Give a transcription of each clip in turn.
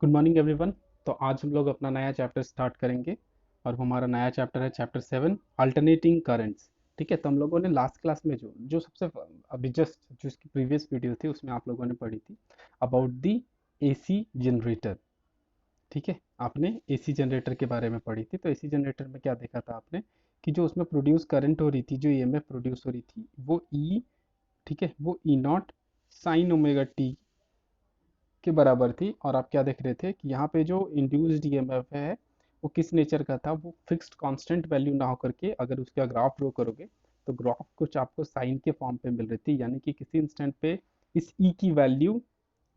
Good morning everyone. तो आज हम लोग अपना नया चैप्टर स्टार्ट करेंगे और हमारा नया चैप्टर है चैप्टर 7 अल्टरनेटिंग करंट्स। ठीक है, तो हम लोगों ने लास्ट क्लास में जो जो सबसे अभी जस्ट जो इसकी प्रीवियस वीडियो थी उसमें आप लोगों ने पढ़ी थी अबाउट दी एसी जनरेटर। ठीक है, आपने एसी जनरेटर के बारे में पढ़ी थी। तो एसी जनरेटर में क्या देखा था आपने कि जो उसमें प्रोड्यूस करंट हो रही थी, जो ईएमएफ प्रोड्यूस हो रही थी वो ई, ठीक है, वो ई नॉट साइन ओमेगा टी के बराबर थी। और आप क्या देख रहे थे कि यहाँ पे जो इंड्यूस्ड ईएमएफ है वो किस नेचर का था, वो फिक्स्ड कांस्टेंट वैल्यू ना होकर के अगर उसका ग्राफ ड्रॉ करोगे तो ग्राफ कुछ आपको साइन के फॉर्म पे मिल रही थी, यानी कि किसी इंस्टेंट पे इस ई की वैल्यू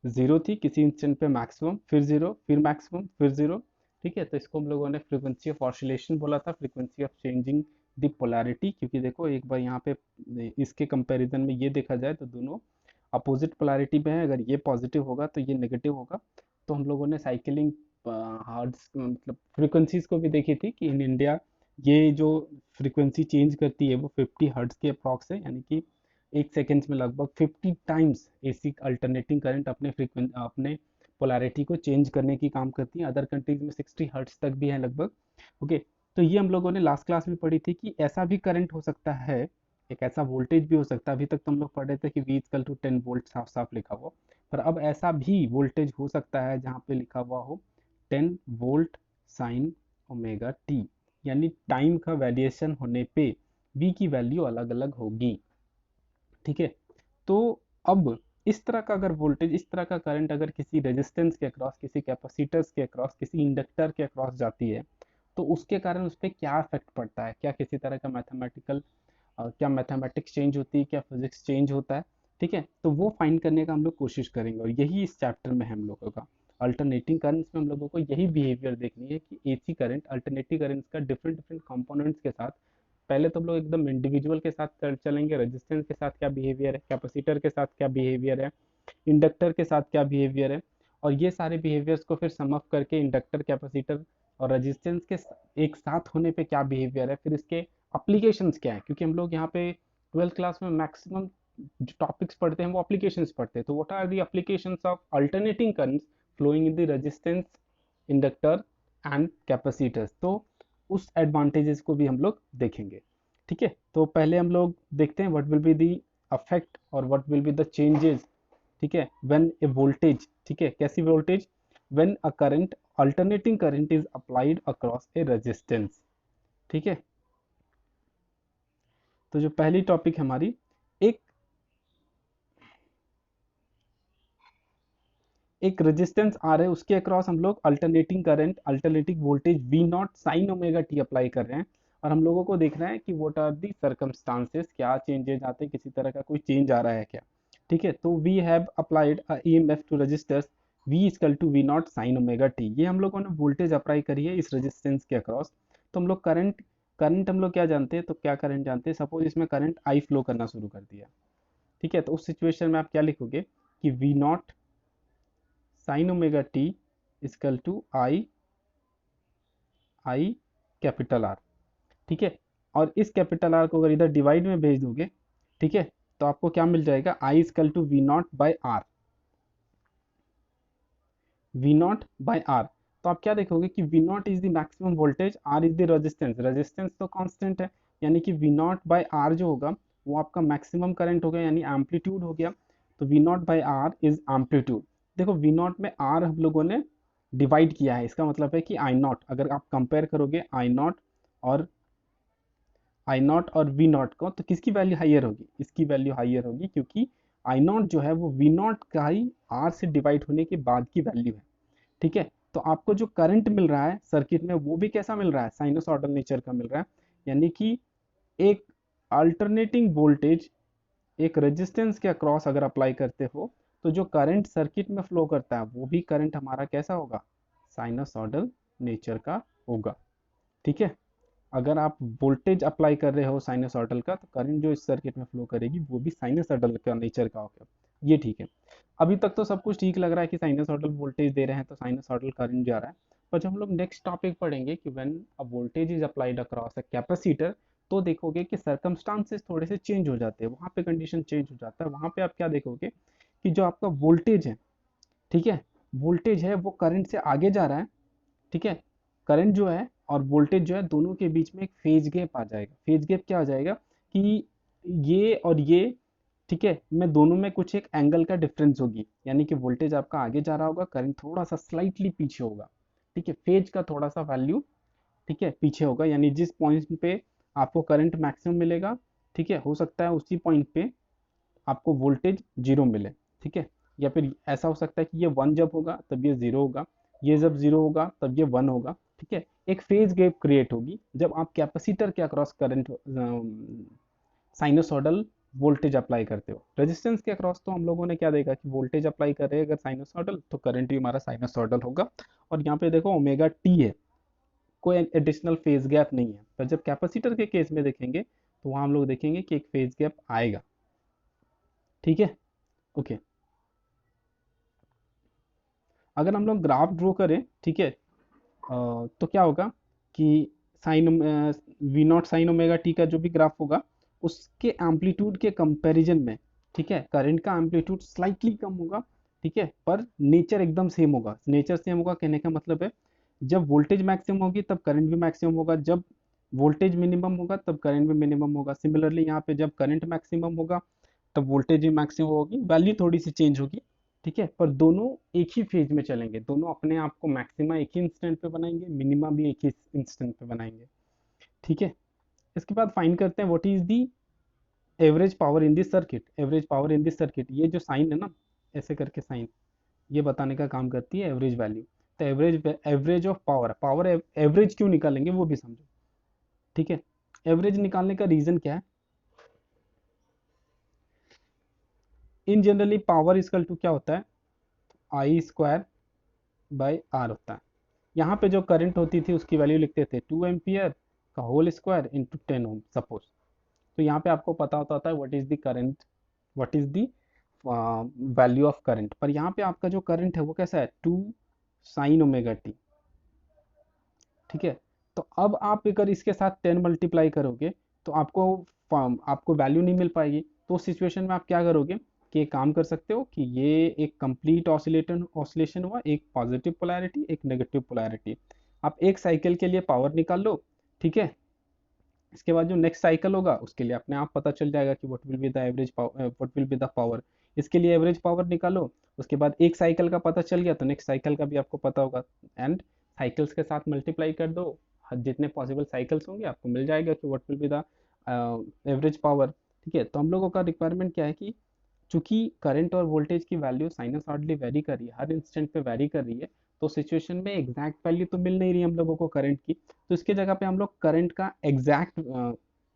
जीरो थी, किसी इंस्टेंट पे मैक्सिमम, फिर जीरो, फिर मैक्सिमम, फिर जीरो। ठीक है, तो इसको हम लोगों ने फ्रीक्वेंसी ऑफ ऑसिलेशन बोला था, frequency of changing the polarity. क्योंकि देखो एक बार यहाँ पे इसके कंपैरिजन में ये देखा जाए तो दोनों अपोजिट पोलैरिटी में है। अगर ये पॉजिटिव होगा तो ये नेगेटिव होगा। तो हम लोगों ने साइकिलिंग हार्ट्स मतलब फ्रीक्वेंसीज को भी देखी थी कि इन इंडिया ये जो फ्रीक्वेंसी चेंज करती है वो 50 हर्ट्ज के अप्रॉक्स है, यानी कि एक सेकेंड्स में लगभग 50 टाइम्स एसी अल्टरनेटिंग करंट अपने पोलैरिटी को चेंज करने की काम करती है। अदर कंट्रीज में 60 हर्ट्ज तक भी है लगभग। ओके, तो ये हम लोगों ने लास्ट क्लास में पढ़ी थी कि ऐसा भी करंट हो सकता है, एक ऐसा वोल्टेज भी हो सकता है। अभी तक तो हम लोग पढ़ रहे थे कि V इक्वल टू 10 वोल्ट साफ साफ लिखा हुआ, पर अब ऐसा भी वोल्टेज हो सकता है जहाँ पे लिखा हुआ हो 10 वोल्ट साइन ओमेगा टी, यानी टाइम का वेरिएशन होने पे V की वैल्यू अलग अलग होगी। ठीक है, तो अब इस तरह का अगर वोल्टेज, इस तरह का करंट अगर किसी रेजिस्टेंस के अक्रॉस, किसी कैपेसिटर्स के अक्रॉस, किसी इंडक्टर के अक्रॉस जाती है तो उसके कारण उस पर क्या इफेक्ट पड़ता है, क्या किसी तरह का मैथमेटिकल क्या मैथमेटिक्स चेंज होती है, क्या फिजिक्स चेंज होता है। ठीक है, तो वो फाइंड करने का हम लोग कोशिश करेंगे और यही इस चैप्टर में है हम लोगों का। अल्टरनेटिंग करंट्स में हम लोगों को यही बिहेवियर देखनी है कि एसी करंट अल्टरनेटिंग करंट्स का डिफरेंट डिफरेंट कंपोनेंट्स के साथ, पहले तो हम लोग एकदम इंडिविजुअल के साथ चलेंगे, रेजिस्टेंस के साथ क्या बिहेवियर है, कैपेसिटर के साथ क्या बिहेवियर है, इंडक्टर के साथ क्या बिहेवियर है, और ये सारे बिहेवियर्स को फिर सम अप करके इंडक्टर, कैपेसिटर और रेजिस्टेंस के एक साथ होने पे क्या बिहेवियर है, फिर इसके अप्लीकेशंस क्या है। क्योंकि हम लोग यहाँ पे 12th क्लास में मैक्सिमम जो टॉपिक्स पढ़ते हैं वो अप्लीकेशंस पढ़ते हैं। तो what are the applications of alternating currents flowing in the resistance, inductor and capacitors. तो उस एडवांटेजेस को भी हम लोग देखेंगे। ठीक है, तो पहले हम लोग देखते हैं what will be the effect और what will be the changes. ठीक है, व्हेन ए वोल्टेज, ठीक है, कैसी voltage, when a current, alternating current is applied across a resistance. ठीक है, तो जो पहली टॉपिक है हमारी, एक एक रेजिस्टेंस आर है उसके अक्रॉस हम लोग alternating current, alternating voltage V naught sine omega T apply कर रहे हैं। और हम लोगों को देखना है कि व्हाट आर दी सर्कमस्टांसेस, क्या चेंजेस आते हैं, किसी तरह का कोई चेंज आ रहा है क्या। ठीक है, तो we have applied a EMF to resistors V equal to V naught sine omega T. ये हम लोगों ने वोल्टेज अप्लाई करी है इस रेजिस्टेंस के अक्रॉस। तो हम लोग करंट, करंट हम लोग क्या जानते हैं, तो क्या करंट जानते हैं, सपोज इसमें करंट आई फ्लो करना शुरू कर दिया। ठीक है, तो उस सिचुएशन में आप क्या लिखोगे कि V naught sine omega T equal to I, I capital R. ठीक है, और इस कैपिटल आर को अगर इधर डिवाइड में भेज दोगे, ठीक है, तो आपको क्या मिल जाएगा, I equal to V naught by R, V naught by R. तो आप क्या देखोगे कि V naught is the maximum voltage, R is the resistance, resistance तो कांस्टेंट है, यानी कि वी नॉट बाई आर जो होगा वो आपका मैक्सिमम करंट हो गया, यानी एम्पलीट्यूड हो गया। तो V naught by R is amplitude. देखो वी नॉट में आर हम लोगों ने डिवाइड किया है, इसका मतलब है कि आई नॉट, अगर आप कंपेयर करोगे आई नॉट और आई नॉट और वी नॉट को, तो किसकी वैल्यू हाइयर होगी, इसकी वैल्यू हाइयर होगी, क्योंकि आई नॉट जो है वो वी नॉट का ही आर से डिवाइड होने के बाद की वैल्यू है। ठीक है, तो आपको जो करंट मिल रहा है सर्किट में वो भी कैसा मिल रहा है, साइनोसॉइडल नेचर का मिल रहा है। यानी कि एक अल्टरनेटिंग वोल्टेज एक रेजिस्टेंस के अक्रॉस अगर अप्लाई करते हो तो जो करंट सर्किट में फ्लो करता है वो भी करंट हमारा कैसा होगा, साइनोसॉइडल नेचर का होगा। ठीक है, अगर आप वोल्टेज अप्लाई कर रहे हो साइनोसॉइडल का तो करंट जो इस सर्किट में फ्लो करेगी वो भी साइनोसॉइडल का नेचर का होगा। ये ठीक है, अभी तक तो सब कुछ ठीक लग रहा है कि साइनोसॉइडल वोल्टेज दे रहे हैं तो साइनोसॉइडल करंट जा रहा है। पर जब हम लोग नेक्स्ट टॉपिक पढ़ेंगे कि when a voltage is applied across a capacitor, तो देखोगे कि सर्कमस्टांसेस थोड़े से चेंज हो जाते हैं, वहां पे कंडीशन चेंज हो जाता है। वहां पे आप क्या देखोगे कि जो आपका वोल्टेज है, ठीक है, वोल्टेज है वो करंट से आगे जा रहा है, ठीक है, करंट जो है और वोल्टेज जो है दोनों के बीच में एक फेज गैप आ जाएगा। फेज गैप क्या आ जाएगा कि ये और ये, ठीक है, मैं दोनों में कुछ एक एंगल का डिफरेंस होगी, यानी कि वोल्टेज आपका आगे जा रहा होगा, करंट थोड़ा सा स्लाइटली पीछे होगा, ठीक है, फेज का थोड़ा सा वैल्यू, ठीक है, पीछे होगा, यानी जिस पॉइंट पे आपको करंट मैक्सिमम मिलेगा, ठीक है, हो सकता है उसी पॉइंट पे आपको वोल्टेज जीरो मिले, ठीक है, या फिर ऐसा हो सकता है कि ये वन जब होगा तब ये जीरो होगा, ये जब जीरो होगा तब ये वन होगा, ठीक है। एक फेज गैप क्रिएट होगी जब आप कैपेसिटर के across current sinusoidal voltage apply करते हो। रेजिस्टेंस के अक्रॉस तो हम लोगों ने क्या देखा कि वोल्टेज अप्लाई कर रहे हैं अगर साइनोसॉइडल, तो करंट भी हमारा साइनोसॉइडल होगा। और यहाँ पे देखो ओमेगा टी है, कोई एडिशनल फेज गैप नहीं है। पर जब कैपेसिटर के केस में देखेंगे तो वहां हम लोग देखेंगे कि एक फेज गैप आएगा, ठीक है, ओके। अगर हम लोग ग्राफ ड्रॉ करें, ठीक है, तो क्या होगा कि sine V naught sine omega T का जो भी ग्राफ होगा उसके एम्पलीट्यूड के कंपैरिजन में, ठीक है, करंट का एम्पलीट्यूड स्लाइटली कम होगा, ठीक है, पर नेचर एकदम सेम होगा। नेचर सेम होगा कहने का मतलब है जब वोल्टेज मैक्सिमम होगी तब करंट भी मैक्सिमम होगा, जब वोल्टेज मिनिमम होगा तब करंट भी मिनिमम होगा। सिमिलरली यहाँ पे जब करंट मैक्सिमम होगा तब वोल्टेज भी मैक्सिमम होगी, वैल्यू थोड़ी सी चेंज होगी, ठीक है, पर दोनों एक ही फेज में चलेंगे, दोनों अपने आप को मैक्सिमा एक ही इंस्टेंट पे बनाएंगे, मिनिमा भी एक ही इंस्टेंट पे बनाएंगे, ठीक है। इसके बाद फाइंड करते हैं what is the average power in this circuit. Average power in this circuit, ये जो साइन है ना, ऐसे करके साइन, ये बताने का काम करती है एवरेज वैल्यू। तो average of power, power average क्यों निकालेंगे वो भी समझो, ठीक है। एवरेज निकालने का रीजन क्या है, in generally power equal to क्या होता है, आई स्क्वायर बाई आर होता है। यहाँ पे जो करंट होती थी उसकी वैल्यू लिखते थे 2 एम्पियर का होल स्क्वायर इंटू 10 ओम सपोज। तो यहाँ पे आपको पता होता है what is the current, what is the value of current. पर यहाँ पे आपका जो करंट है वो कैसा है, 2 sin ओमेगा टी, ठीक है। तो अब आप अगर इसके साथ 10 मल्टीप्लाई करोगे तो आपको वैल्यू नहीं मिल पाएगी। तो उस सिचुएशन में आप क्या करोगे कि एक काम कर सकते हो कि ये एक कंप्लीट ऑसिलेशन हुआ, एक पॉजिटिव पोलैरिटी एक नेगेटिव पोलैरिटी। आप एक साइकिल के लिए पावर निकाल लो, ठीक है। इसके बाद जो नेक्स्ट साइकिल होगा उसके लिए अपने आप पता चल जाएगा कि what will be the average power, what will be the power. इसके लिए एवरेज पावर निकालो, उसके बाद एक साइकिल का पता चल गया तो नेक्स्ट साइकिल का भी आपको पता होगा, एंड साइकिल्स के साथ मल्टीप्लाई कर दो, जितने पॉसिबल साइकिल्स होंगे आपको मिल जाएगा कि what will be the average power, ठीक है। तो हम लोगों का रिक्वायरमेंट क्या है कि चूंकि करंट और वोल्टेज की वैल्यू साइनसॉइडली वेरी कर रही है, हर इंस्टेंट पे वेरी कर रही है, तो सिचुएशन में एग्जैक्ट वैल्यू तो मिल नहीं रही हम लोगों को करंट की, तो इसके जगह पे हम लोग करंट का एग्जैक्ट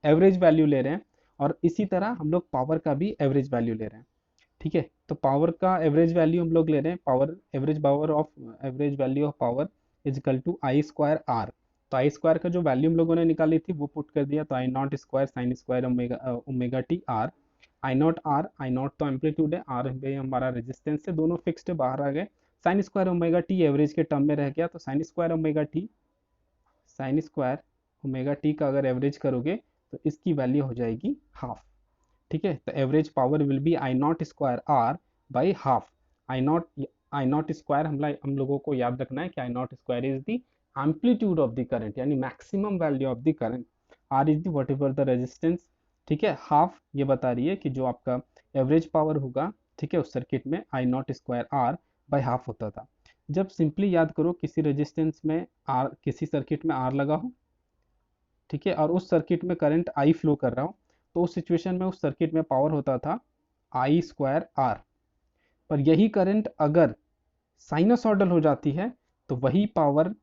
एवरेज वैल्यू ले रहे हैं, और इसी तरह हम लोग पावर का भी एवरेज वैल्यू ले रहे हैं, ठीक है। तो पावर का एवरेज वैल्यू हम लोग ले रहे हैं, power average power of average value of power is equal to I square R. तो आई स्क्वायर का जो वैल्यू हम लोगों ने निकाली थी वो पुट कर दिया, तो I naught square sine square omega omega T R. I naught तो एम्पलीट्यूड है, आर भाई हमारा रेजिस्टेंस है, दोनों फिक्स्ड बाहर आ गए। Sine square omega T average के टर्म में रह गया, तो साइन स्क्वायर ओमेगा टी का अगर एवरेज करोगे तो इसकी वैल्यू हो जाएगी हाफ, ठीक है। तो average power will be I naught square R by half. I naught square हम लोगों को याद रखना है कि I naught square is the amplitude of the current, यानी maximum value of the current. R is the whatever the resistance, ठीक है। हाफ ये बता रही है कि जो आपका एवरेज पावर होगा, ठीक है, उस सर्किट में I naught square R by half होता था। जब सिंपली याद करो किसी रेजिस्टेंस में आर, किसी सर्किट में आर लगा हो, ठीक है, और उस सर्किट में करंट आई फ्लो कर रहा हो, तो उस सिचुएशन में उस सर्किट में पावर होता था आई स्क्वायर आर। पर यही करंट अगर साइनसॉइडल हो जाती है तो वही पावर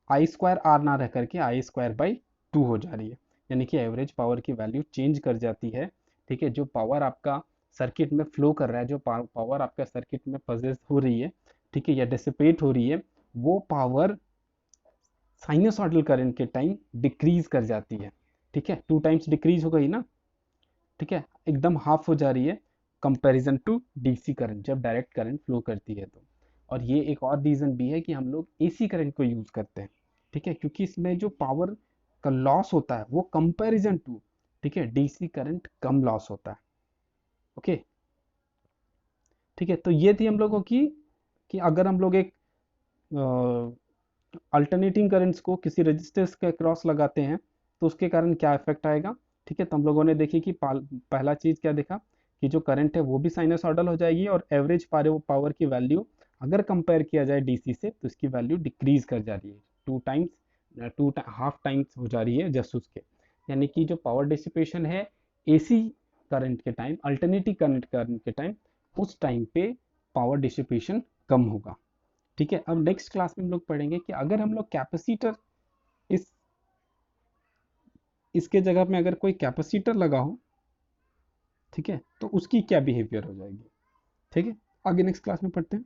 आई स्क्वायर आर ना रह करके आई स्क्वायर बाई 2 हो जा रही है, यानी कि एवरेज पावर की वैल्यू चेंज कर जाती है, ठीक है। जो पावर आपका सर्किट में फ्लो कर रहा है, जो पावर आपका सर्किट में पजेस हो रही है, ठीक है, या डिसिपेट हो रही है, वो पावर साइनसॉइडल करंट के टाइम डिक्रीज कर जाती है, ठीक है। 2 टाइम्स डिक्रीज हो गई ना, ठीक है, एकदम हाफ हो जा रही है कंपैरिजन टू डीसी करंट, जब डायरेक्ट करंट फ्लो करती है तो। और ये एक और रीजन भी है कि हम लोग एसी करंट को यूज करते हैं, ठीक है, क्योंकि इसमें जो पावर का लॉस होता है वो कंपैरिजन टू, ठीक है, डीसी करंट कम लॉस होता है, ओके, ठीक है। तो ये थी हम लोगों की कि अगर हम लोग एक अल्टरनेटिंग करंट्स को किसी रेजिस्टेंस के क्रॉस लगाते हैं तो उसके कारण क्या इफेक्ट आएगा। ठीक है, तो हम लोगों ने देखी कि पहला चीज क्या देखा कि जो करंट है वो भी साइनसॉइडल हो जाएगी और एवरेज पावर की वैल्यू अगर कंपेयर किया जाए डीसी से तो इसकी वैल्यू डिक्रीज कर जा रही है, टू हाफ टाइम्स हो जा रही है जस्ट उसके। यानी कि जो पावर डिसिपेशन है एसी करंट के टाइम, अल्टरनेटिव करंट के टाइम, उस टाइम पे पावर डिसिपेशन कम होगा। ठीक है, अब नेक्स्ट क्लास में हम लोग पढ़ेंगे कि अगर हम लोग कैपेसिटर इस इसके जगह में अगर कोई कैपेसिटर लगा हो, ठीक है, तो उसकी क्या बिहेवियर हो जाएगी। ठीक है, आगे नेक्स्ट क्लास में पढ़ते हैं।